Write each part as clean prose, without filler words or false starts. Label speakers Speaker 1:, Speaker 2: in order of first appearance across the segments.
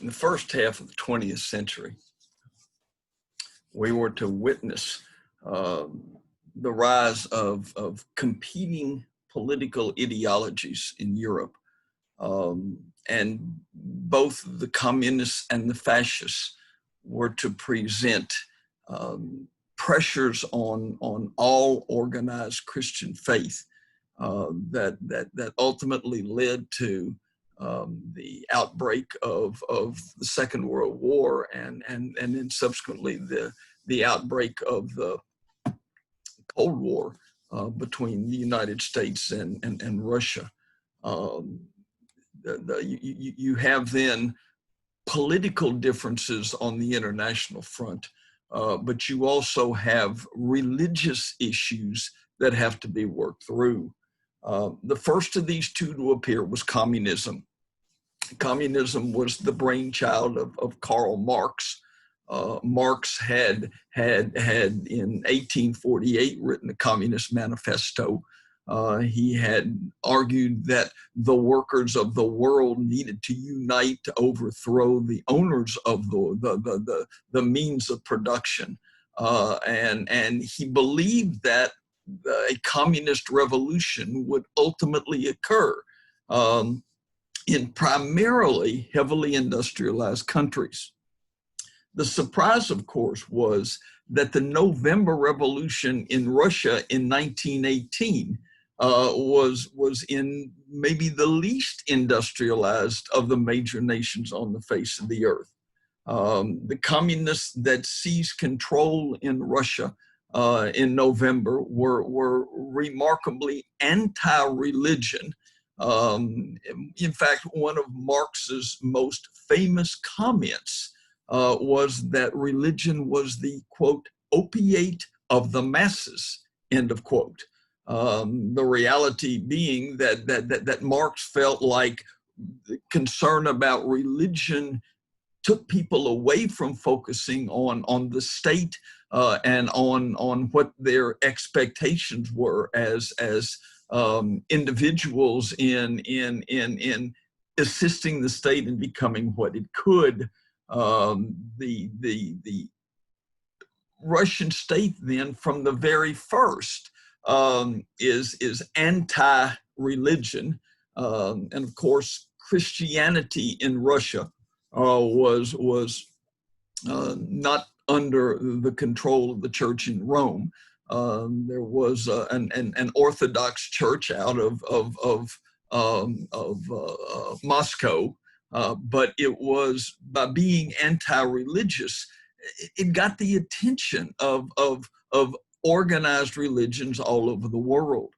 Speaker 1: In the first half of the 20th century, we were to witness the rise of competing political ideologies in Europe. And both the communists and the fascists were to present pressures on all organized Christian faith that ultimately led to the outbreak of the Second World War and then subsequently the outbreak of the Cold War between the United States and Russia. You have then political differences on the international front, but you also have religious issues that have to be worked through. The first of these two to appear was communism. Communism was the brainchild of Karl Marx. Marx had in 1848 written a Communist Manifesto. He had argued that the workers of the world needed to unite to overthrow the owners of the means of production. And he believed that a communist revolution would ultimately occur in primarily heavily industrialized countries. The surprise, of course, was that the November Revolution in Russia in 1918 was in maybe the least industrialized of the major nations on the face of the earth. The communists that seized control in Russia in November were remarkably anti-religion. In fact, one of Marx's most famous comments was that religion was the, quote, opiate of the masses, end of quote. The reality being that Marx felt like the concern about religion took people away from focusing on the state and on what their expectations were as individuals in assisting the state in becoming what it could. The Russian state then, from the very first, is anti-religion, and of course Christianity in Russia was not under the control of the church in Rome. There was an Orthodox church out of Moscow, but it was, by being anti-religious, it got the attention of organized religions all over the world.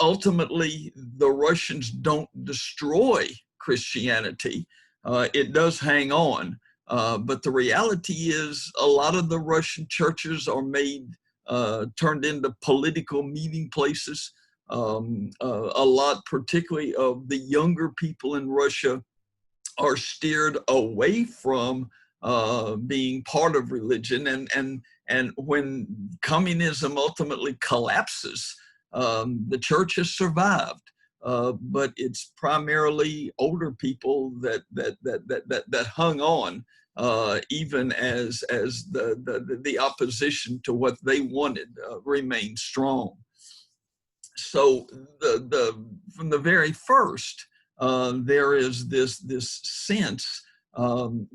Speaker 1: Ultimately, the Russians don't destroy Christianity. It does hang on, but the reality is a lot of the Russian churches are turned into political meeting places. A lot, particularly of the younger people in Russia, are steered away from being part of religion. And when communism ultimately collapses, the church has survived, but it's primarily older people that hung on, even as the opposition to what they wanted remained strong. So from the very first, there is this sense,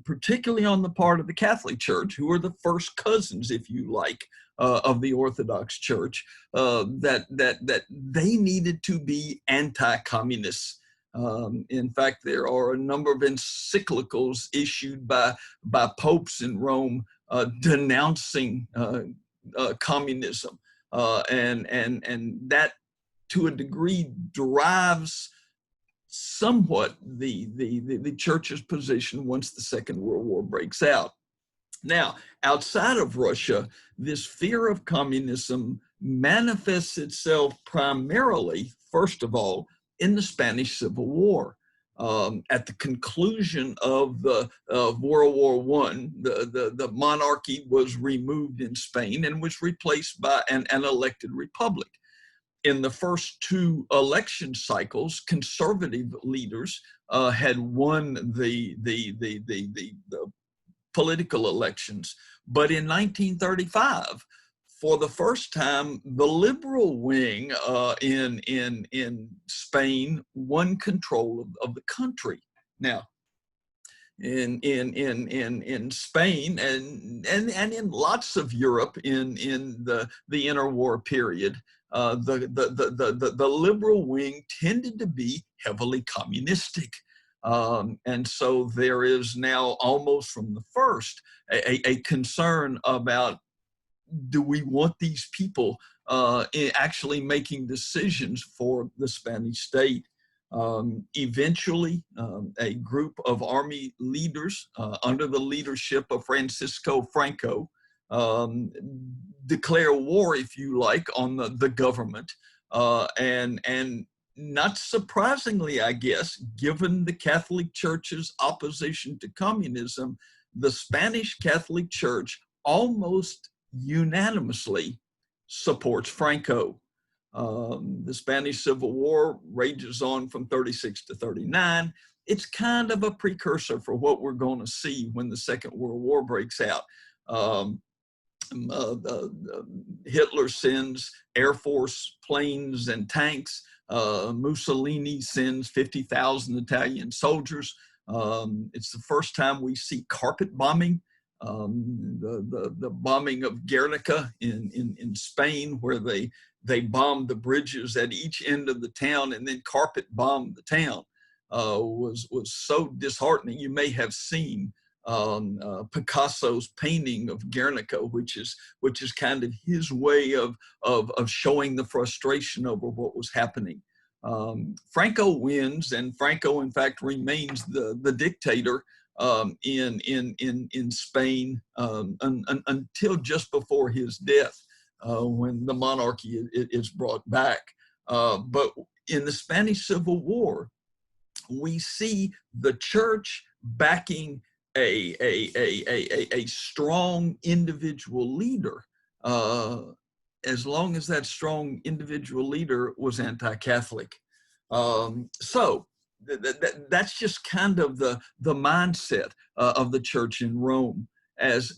Speaker 1: particularly on the part of the Catholic Church, who are the first cousins, if you like, of the Orthodox Church, that they needed to be anti-communists. In fact, there are a number of encyclicals issued by popes in Rome denouncing communism, and that, to a degree, drives somewhat the church's position once the Second World War breaks out. Now, outside of Russia, this fear of communism manifests itself primarily, first of all, in the Spanish Civil War. At the conclusion of World War I, the monarchy was removed in Spain and was replaced by an elected republic. in the first two election cycles, conservative leaders had won the political elections. But in 1935, for the first time, the liberal wing in Spain won control of the country. Now, in Spain and in lots of Europe in the interwar period, the liberal wing tended to be heavily communistic. And so there is now, almost from the first, a concern about, do we want these people actually making decisions for the Spanish state? Eventually, a group of army leaders under the leadership of Francisco Franco declare war, if you like, on the government. And not surprisingly, I guess, given the Catholic Church's opposition to communism, the Spanish Catholic Church almost unanimously supports Franco. The Spanish Civil War rages on from 36 to 39. It's kind of a precursor for what we're going to see when the Second World War breaks out. Hitler sends Air Force planes and tanks. Mussolini sends 50,000 Italian soldiers. It's the first time we see carpet bombing. The bombing of Guernica in Spain, where they bombed the bridges at each end of the town and then carpet bombed the town, was so disheartening. You may have seen Picasso's painting of Guernica, which is kind of his way of showing the frustration over what was happening. Franco wins, and Franco, in fact, remains the dictator in Spain until just before his death, when the monarchy is brought back. But in the Spanish Civil War, we see the church backing a strong individual leader, as long as that strong individual leader was anti-Catholic. So that's just kind of the mindset of the church in Rome. As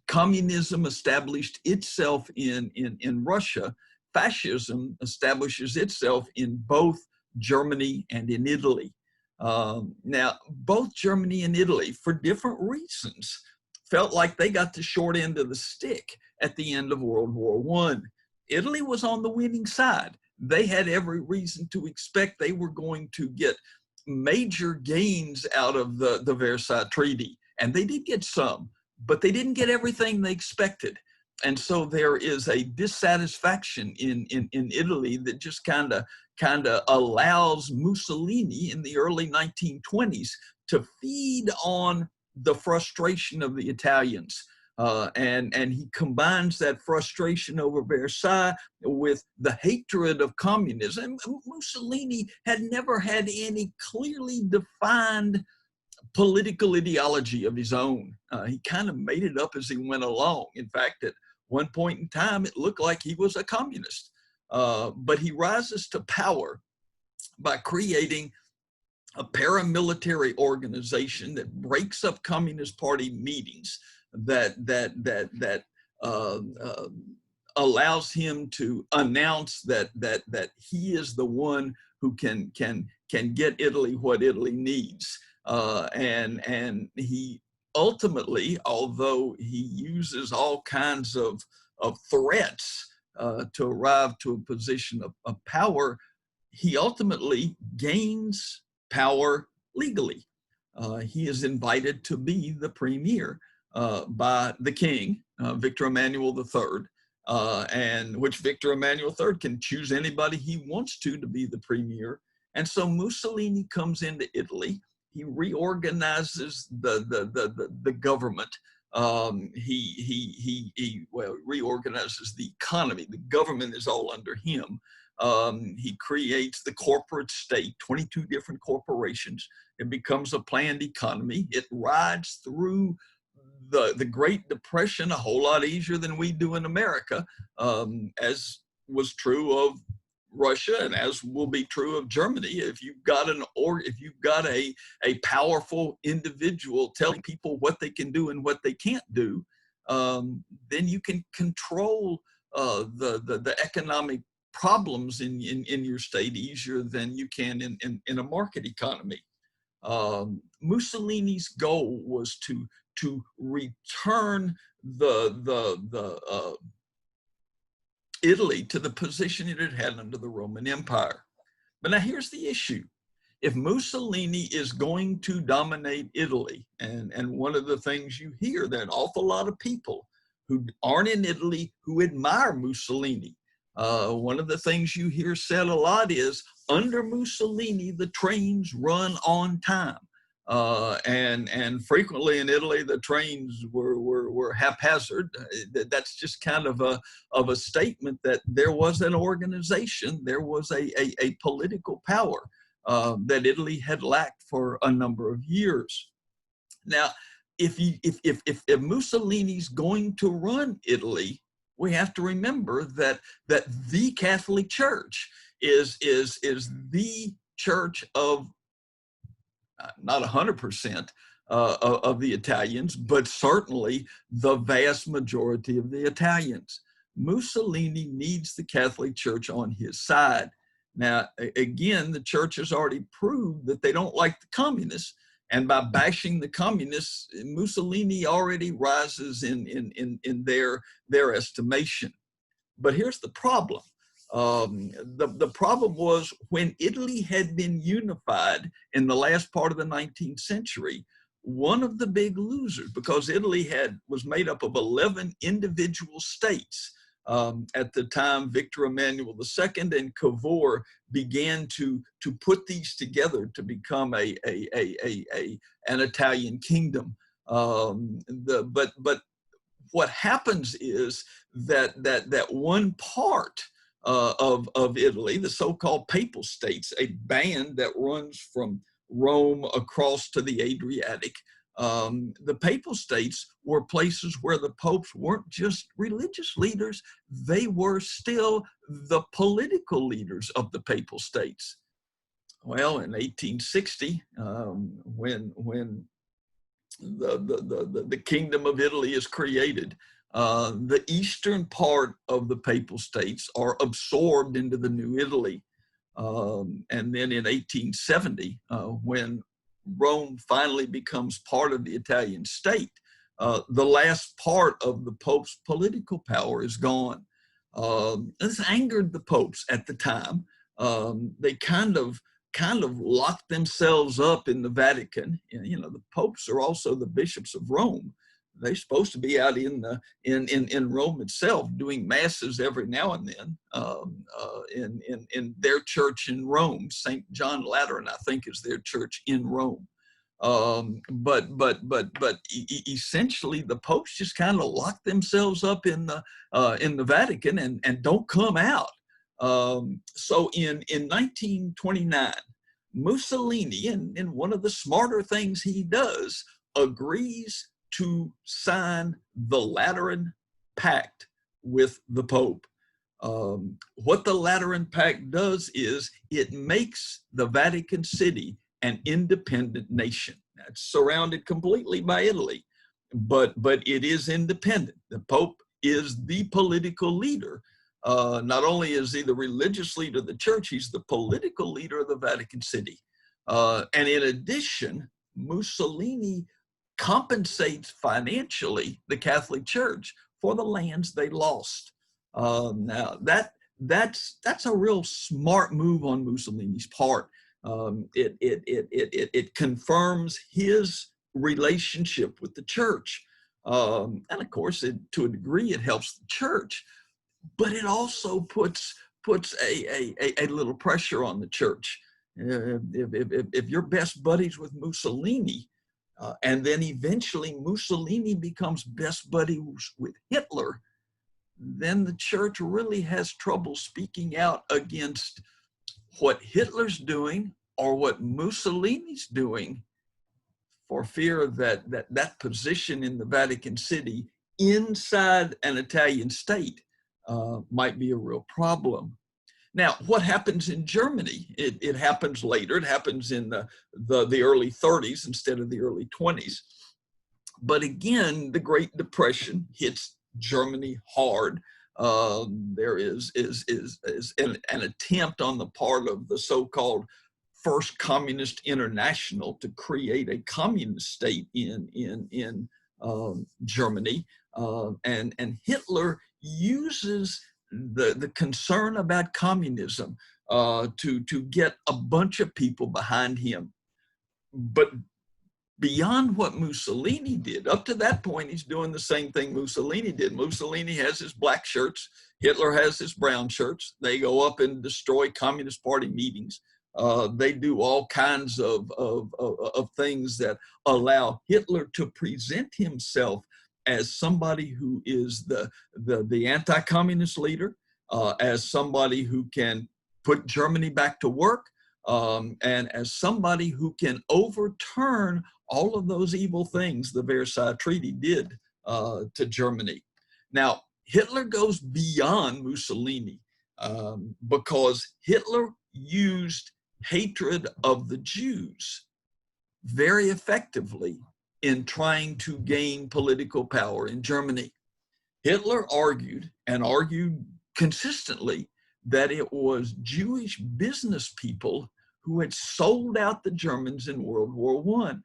Speaker 1: communism established itself in Russia, fascism establishes itself in both Germany and in Italy. Now, both Germany and Italy, for different reasons, felt like they got the short end of the stick at the end of World War I. Italy was on the winning side. They had every reason to expect they were going to get major gains out of the Versailles Treaty. And they did get some, but they didn't get everything they expected. And so there is a dissatisfaction in Italy that just kind of allows Mussolini in the early 1920s to feed on the frustration of the Italians. And he combines that frustration over Versailles with the hatred of communism. Mussolini had never had any clearly defined political ideology of his own. He kind of made it up as he went along. In fact, at one point in time, it looked like he was a communist. But he rises to power by creating a paramilitary organization that breaks up Communist Party meetings, that allows him to announce that he is the one who can get Italy what Italy needs. And he ultimately, although he uses all kinds of threats to arrive to a position of power, he ultimately gains power legally. He is invited to be the premier by the king, Victor Emmanuel III, and which Victor Emmanuel III can choose anybody he wants to be the premier. And so Mussolini comes into Italy. He reorganizes the government. He reorganizes the economy. The government is all under him. He creates the corporate state, 22 different corporations. It becomes a planned economy. It rides through the Great Depression a whole lot easier than we do in America, as was true of Russia, and as will be true of Germany. If you've got a powerful individual telling people what they can do and what they can't do, then you can control the economic problems in your state easier than you can in a market economy. Mussolini's goal was to return Italy to the position it had had under the Roman Empire. But now here's the issue. If Mussolini is going to dominate Italy, and one of the things you hear, there are an awful lot of people who aren't in Italy who admire Mussolini. One of the things you hear said a lot is, under Mussolini, the trains run on time. And frequently in Italy, the trains were haphazard. That's just kind of a statement that there was an organization, there was a political power that Italy had lacked for a number of years. Now, if Mussolini's going to run Italy, we have to remember that the Catholic Church is the church of not 100% of the Italians, but certainly the vast majority of the Italians. Mussolini needs the Catholic Church on his side. Now, again, the church has already proved that they don't like the communists, and by bashing the communists, Mussolini already rises in their estimation. But here's the problem. The problem was, when Italy had been unified in the last part of the 19th century, one of the big losers, because Italy was made up of 11 individual states. At the time, Victor Emmanuel II and Cavour began to put these together to become an Italian kingdom. But what happens is that one part of Italy, the so-called Papal States, a band that runs from Rome across to the Adriatic, the Papal States were places where the popes weren't just religious leaders, they were still the political leaders of the Papal States. Well, in 1860, when the Kingdom of Italy is created, the eastern part of the Papal States are absorbed into the new Italy. And then in 1870, when Rome finally becomes part of the Italian state, the last part of the Pope's political power is gone. This angered the popes at the time. They kind of locked themselves up in the Vatican. You know, the popes are also the bishops of Rome. They're supposed to be out in Rome itself doing masses every now and then in their church in Rome. St. John Lateran, I think, is their church in Rome. But essentially, the popes just kind of lock themselves up in the Vatican and don't come out. So in 1929, Mussolini, and one of the smarter things he does, agrees to sign the Lateran Pact with the Pope. What the Lateran Pact does is it makes the Vatican City an independent nation. It's surrounded completely by Italy, but it is independent. The Pope is the political leader. Not only is he the religious leader of the church, he's the political leader of the Vatican City. And in addition, Mussolini compensates financially the Catholic Church for the lands they lost. Now that's a real smart move on Mussolini's part. It confirms his relationship with the church, and of course, to a degree, it helps the church, but it also puts a little pressure on the church. If you're best buddies with Mussolini, and then eventually Mussolini becomes best buddies with Hitler, then the church really has trouble speaking out against what Hitler's doing or what Mussolini's doing, for fear that position in the Vatican City inside an Italian state might be a real problem. Now, what happens in Germany? It happens later. It happens in the early 30s instead of the early 20s. But again, the Great Depression hits Germany hard. There is an attempt on the part of the so-called First Communist International to create a communist state in Germany, and Hitler uses the concern about communism to get a bunch of people behind him. But beyond what Mussolini did, up to that point, he's doing the same thing Mussolini did. Mussolini has his black shirts. Hitler has his brown shirts. They go up and destroy Communist Party meetings. They do all kinds of things that allow Hitler to present himself as somebody who is the anti-communist leader, as somebody who can put Germany back to work, and as somebody who can overturn all of those evil things the Versailles Treaty did to Germany. Now, Hitler goes beyond Mussolini because Hitler used hatred of the Jews very effectively in trying to gain political power in Germany. Hitler argued, and argued consistently, that it was Jewish business people who had sold out the Germans in World War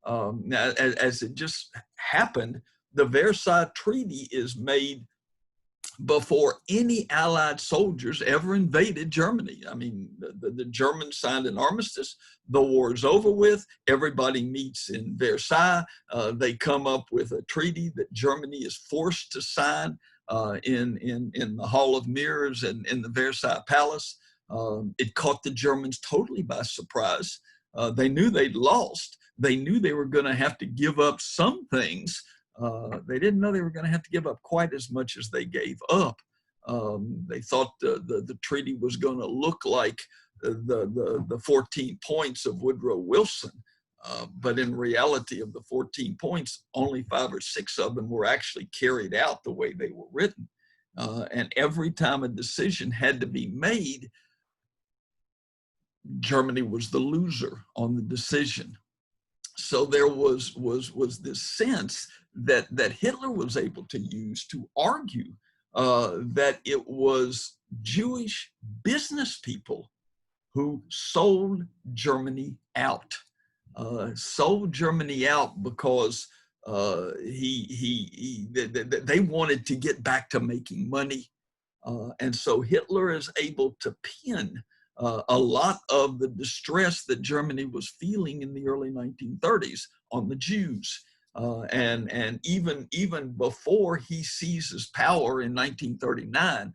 Speaker 1: I. As it just happened, the Versailles Treaty is made before any Allied soldiers ever invaded Germany. I mean, the Germans signed an armistice, the war is over with, everybody meets in Versailles, they come up with a treaty that Germany is forced to sign in the Hall of Mirrors and in the Versailles Palace. It caught the Germans totally by surprise. They knew they'd lost. They knew they were going to have to give up some things. They didn't know they were going to have to give up quite as much as they gave up. They thought the treaty was going to look like the 14 points of Woodrow Wilson. But in reality, of the 14 points, only 5 or 6 of them were actually carried out the way they were written. And every time a decision had to be made, Germany was the loser on the decision. So there was this sense that Hitler was able to use to argue that it was Jewish business people who sold Germany out. Sold Germany out because they wanted to get back to making money. And so Hitler is able to pin a lot of the distress that Germany was feeling in the early 1930s on the Jews. And even before he seizes power in 1939,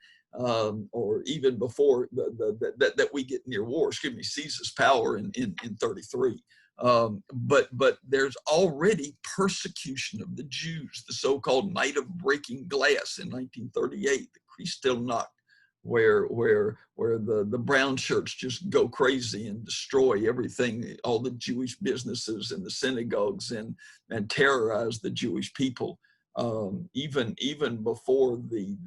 Speaker 1: or even before that we get near war, seizes power in 33. But there's already persecution of the Jews, the so-called Night of Breaking Glass in 1938, the Kristallnacht, where the brown shirts just go crazy and destroy everything, all the Jewish businesses and the synagogues, and terrorize the Jewish people. Even before the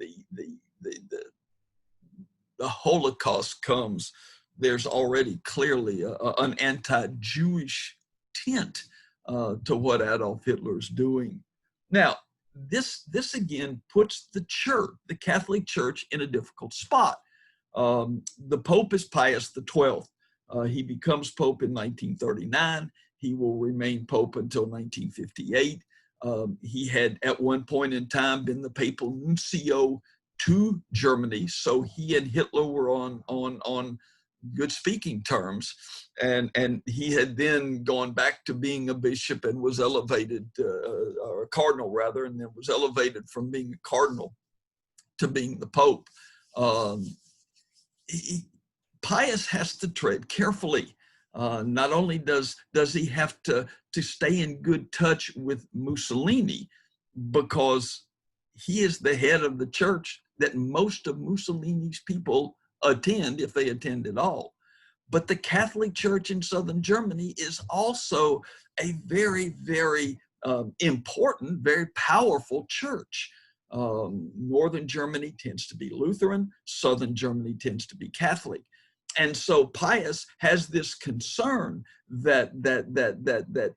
Speaker 1: Holocaust comes, there's already clearly an anti-Jewish tint to what Adolf Hitler is doing. Now, this again puts the church, the Catholic Church, in a difficult spot. The Pope is Pius XII. He becomes Pope in 1939. He will remain Pope until 1958. He had at one point in time been the papal nuncio to Germany, so he and Hitler were on good speaking terms, and he had then gone back to being a bishop and was elevated, or a cardinal rather, and then was elevated from being a cardinal to being the Pope. Pius has to tread carefully. Not only does he have to stay in good touch with Mussolini, because he is the head of the church that most of Mussolini's people attend, if they attend at all. But the Catholic Church in southern Germany is also a very, very important, very powerful church. Northern Germany tends to be Lutheran, Southern Germany tends to be Catholic. And so Pius has this concern that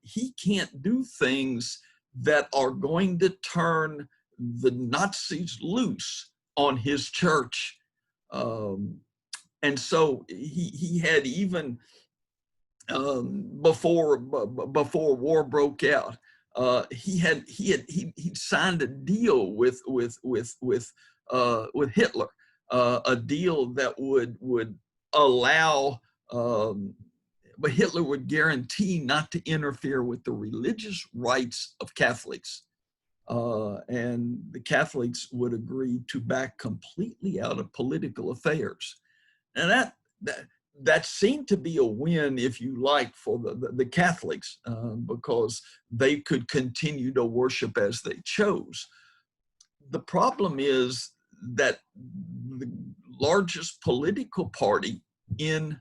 Speaker 1: he can't do things that are going to turn the Nazis loose on his church. And so he had even before war broke out, he signed a deal with Hitler, a deal that would allow, but Hitler would guarantee not to interfere with the religious rights of Catholics. And the Catholics would agree to back completely out of political affairs. And that seemed to be a win, if you like, for the Catholics, because they could continue to worship as they chose. The problem is that the largest political party in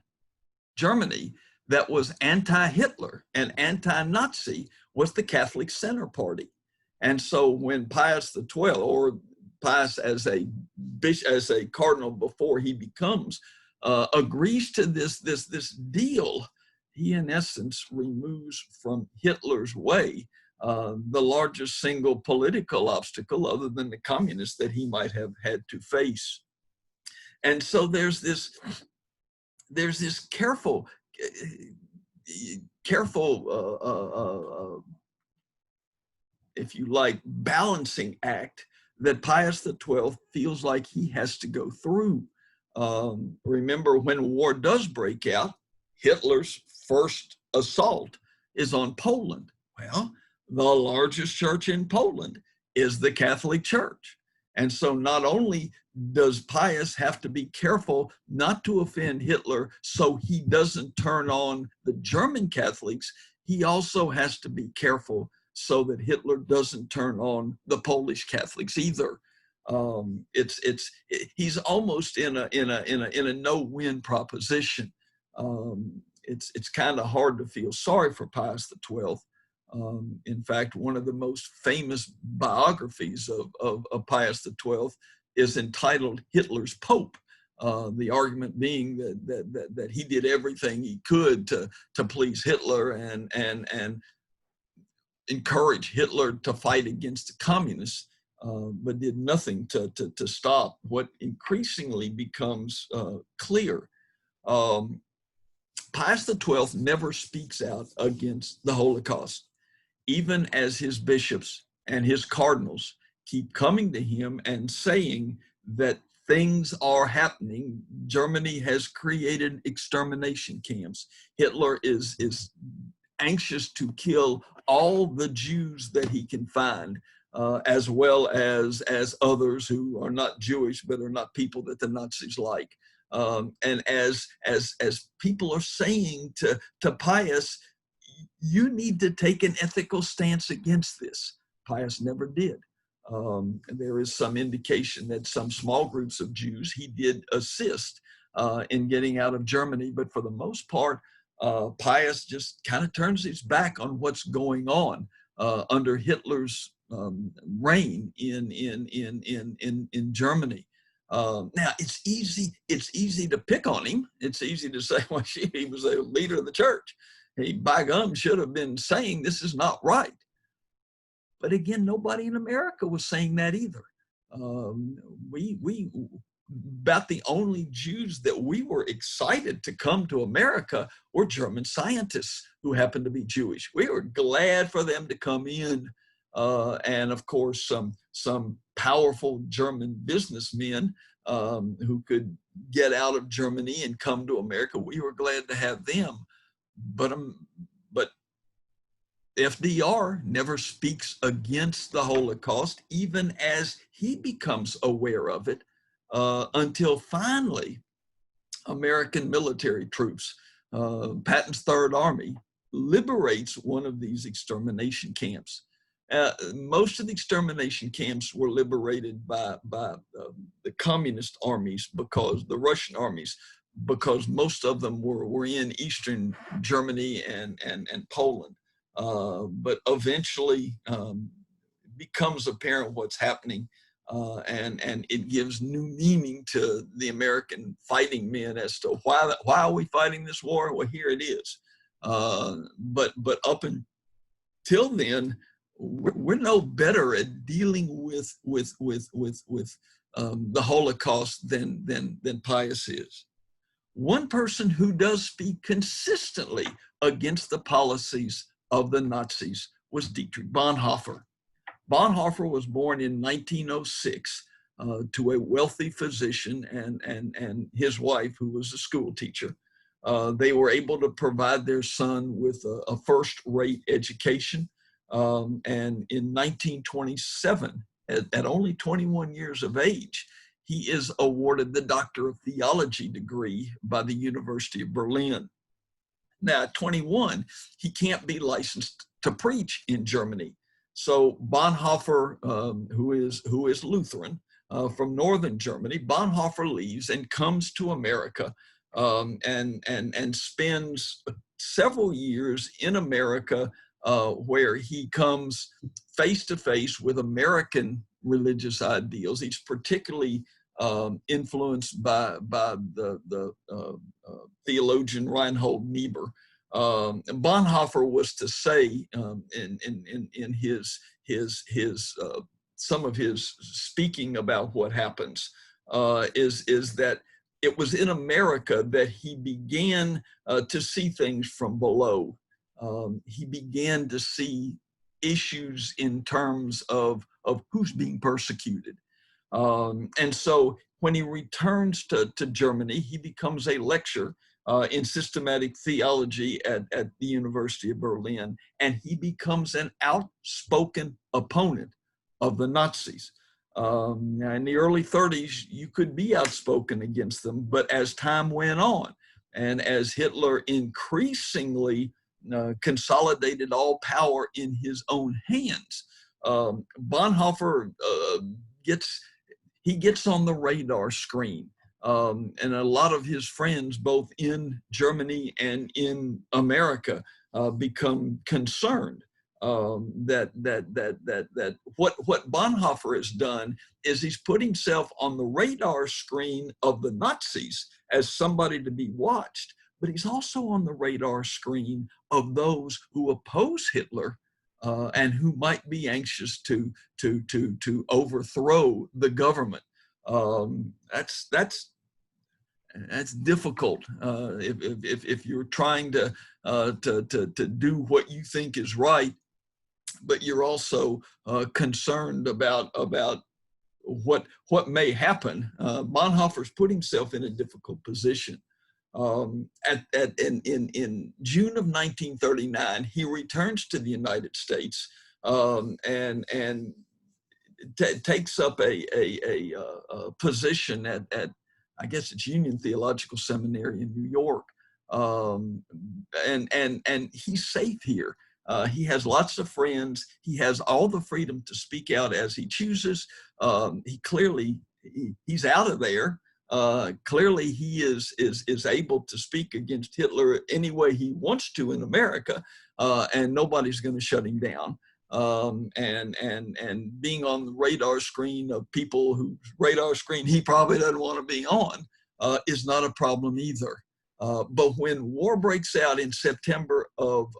Speaker 1: Germany that was anti-Hitler and anti-Nazi was the Catholic Center Party. And so when Pius XII, or Pius as a cardinal before he becomes, agrees to this deal, he in essence removes from Hitler's way the largest single political obstacle other than the communists that he might have had to face. And so there's this careful if you like, balancing act that Pius XII feels like he has to go through. Remember, when war does break out, Hitler's first assault is on Poland. Well, the largest church in Poland is the Catholic Church. And so not only does Pius have to be careful not to offend Hitler so he doesn't turn on the German Catholics, he also has to be careful so that Hitler doesn't turn on the Polish Catholics either. He's almost in a no-win proposition. It's kind of hard to feel sorry for Pius XII. In fact, one of the most famous biographies of Pius XII is entitled Hitler's Pope. The argument being that he did everything he could to please Hitler and encourage Hitler to fight against the communists, but did nothing to stop what increasingly becomes clear. Pius XII never speaks out against the Holocaust, even as his bishops and his cardinals keep coming to him and saying that things are happening. Germany has created extermination camps. Hitler is anxious to kill all the Jews that he can find, as well as others who are not Jewish, but are not people that the Nazis like. And as people are saying to Pius, you need to take an ethical stance against this. Pius never did. There is some indication that some small groups of Jews he did assist in getting out of Germany, but for the most part, Pius just kind of turns his back on what's going on under Hitler's reign in Germany. Now it's easy to pick on him. It's easy to say, well, he was a leader of the church. He, by gum, should have been saying this is not right. But again, nobody in America was saying that either. About the only Jews that we were excited to come to America were German scientists who happened to be Jewish. We were glad for them to come in. And of course, some powerful German businessmen who could get out of Germany and come to America. We were glad to have them. But FDR never speaks against the Holocaust, even as he becomes aware of it, until finally American military troops, Patton's Third Army, liberates one of these extermination camps. Most of the extermination camps were liberated by the communist armies, because the Russian armies, because most of them were in Eastern Germany and Poland. But eventually becomes apparent what's happening and it gives new meaning to the American fighting men as to why are we fighting this war? Well, here it is. But up until then, we're no better at dealing with the Holocaust than Pius is. One person who does speak consistently against the policies of the Nazis was Dietrich Bonhoeffer. Bonhoeffer was born in 1906 to a wealthy physician and his wife, who was a school teacher. They were able to provide their son with a first-rate education. And in 1927, at only 21 years of age, he is awarded the Doctor of Theology degree by the University of Berlin. Now, at 21, he can't be licensed to preach in Germany. So Bonhoeffer, who is Lutheran from northern Germany, Bonhoeffer leaves and comes to America and spends several years in America, where he comes face to face with American religious ideals. He's particularly influenced by the theologian Reinhold Niebuhr. Bonhoeffer was to say in his some of his speaking about what happens is that it was in America that he began to see things from below. He began to see issues in terms of who's being persecuted. And so when he returns to Germany, he becomes a lecturer in systematic theology at the University of Berlin, and he becomes an outspoken opponent of the Nazis. In the early 30s, you could be outspoken against them, but as time went on, and as Hitler increasingly consolidated all power in his own hands, Bonhoeffer gets on the radar screen. And a lot of his friends, both in Germany and in America, become concerned that what Bonhoeffer has done is he's put himself on the radar screen of the Nazis as somebody to be watched, but he's also on the radar screen of those who oppose Hitler and who might be anxious to overthrow the government. That's difficult if you're trying to do what you think is right, but you're also concerned about what may happen. Bonhoeffer's put himself in a difficult position. In June of 1939, he returns to the United States and takes up a position at I guess it's Union Theological Seminary in New York, and he's safe here. He has lots of friends. He has all the freedom to speak out as he chooses. He's out of there. Clearly, he is able to speak against Hitler any way he wants to in America, and nobody's going to shut him down. And being on the radar screen of people whose radar screen he probably doesn't want to be on is not a problem either. But when war breaks out in September of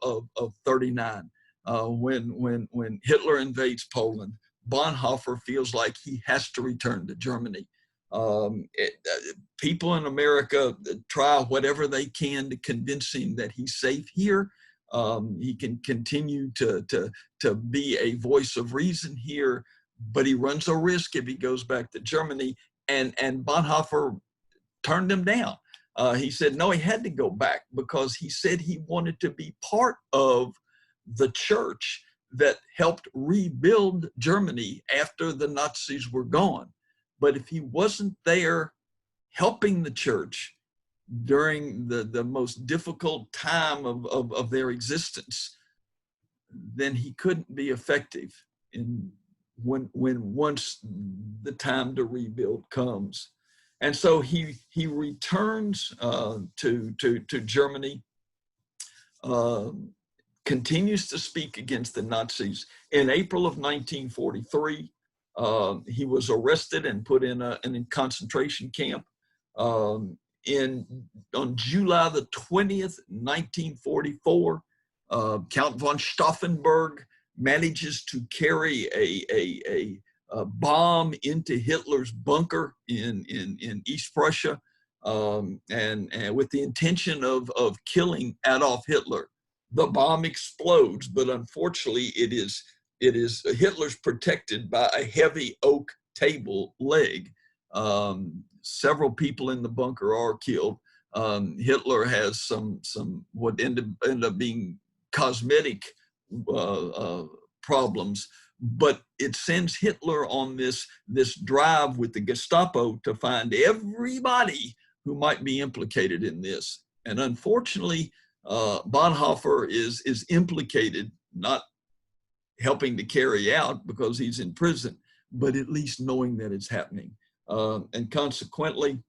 Speaker 1: 39, when Hitler invades Poland, Bonhoeffer feels like he has to return to Germany. People in America try whatever they can to convince him that he's safe here. He can continue to be a voice of reason here, but he runs a risk if he goes back to Germany. And Bonhoeffer turned him down. He said no, he had to go back because he said he wanted to be part of the church that helped rebuild Germany after the Nazis were gone. But if he wasn't there helping the church during the most difficult time of their existence, then he couldn't be effective once the time to rebuild comes. And so he returns to Germany, continues to speak against the Nazis. In April of 1943, He was arrested and put in a concentration camp. On July the 20th, 1944, Count von Stauffenberg manages to carry a bomb into Hitler's bunker in East Prussia, and with the intention of killing Adolf Hitler. The bomb explodes, but unfortunately it is Hitler's protected by a heavy oak table leg. Several people in the bunker are killed. Hitler has some what end up being cosmetic problems, but it sends Hitler on this drive with the Gestapo to find everybody who might be implicated in this. And unfortunately, Bonhoeffer is implicated, not helping to carry out because he's in prison, but at least knowing that it's happening. And consequently,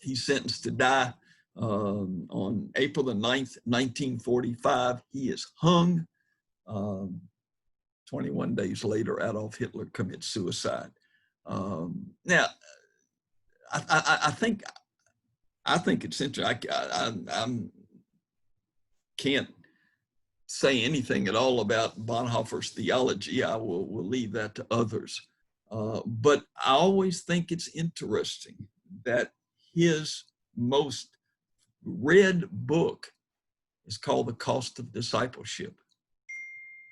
Speaker 1: he's sentenced to die on April the 9th, 1945. He is hung. 21 days later, Adolf Hitler commits suicide. Now, I think it's interesting. I can't say anything at all about Bonhoeffer's theology. I will leave that to others. But I always think it's interesting that his most read book is called The Cost of Discipleship.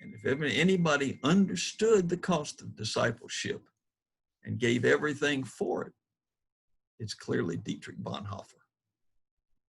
Speaker 1: And if ever anybody understood the cost of discipleship and gave everything for it, it's clearly Dietrich Bonhoeffer.